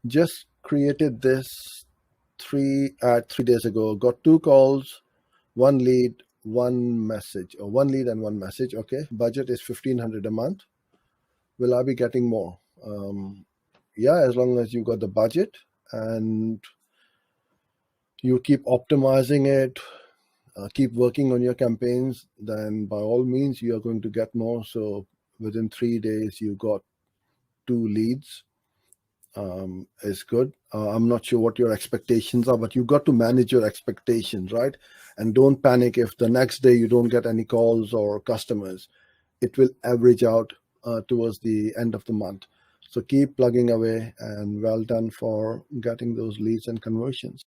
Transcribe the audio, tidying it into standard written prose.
Just created this 3 days ago. Got 2 calls, one lead, one message, or one lead and one message. Okay, budget is 1,500 a month. Will I be getting more? Yeah, as long as you got the budget and you keep optimizing it, keep working on your campaigns, then by all means you are going to get more. So within 3 days you got 2 leads. Is good. I'm not sure what your expectations are, but you got to manage your expectations, right? And don't panic if the next day you don't get any calls or customers. It will average out towards the end of the month. So keep plugging away, and well done for getting those leads and conversions.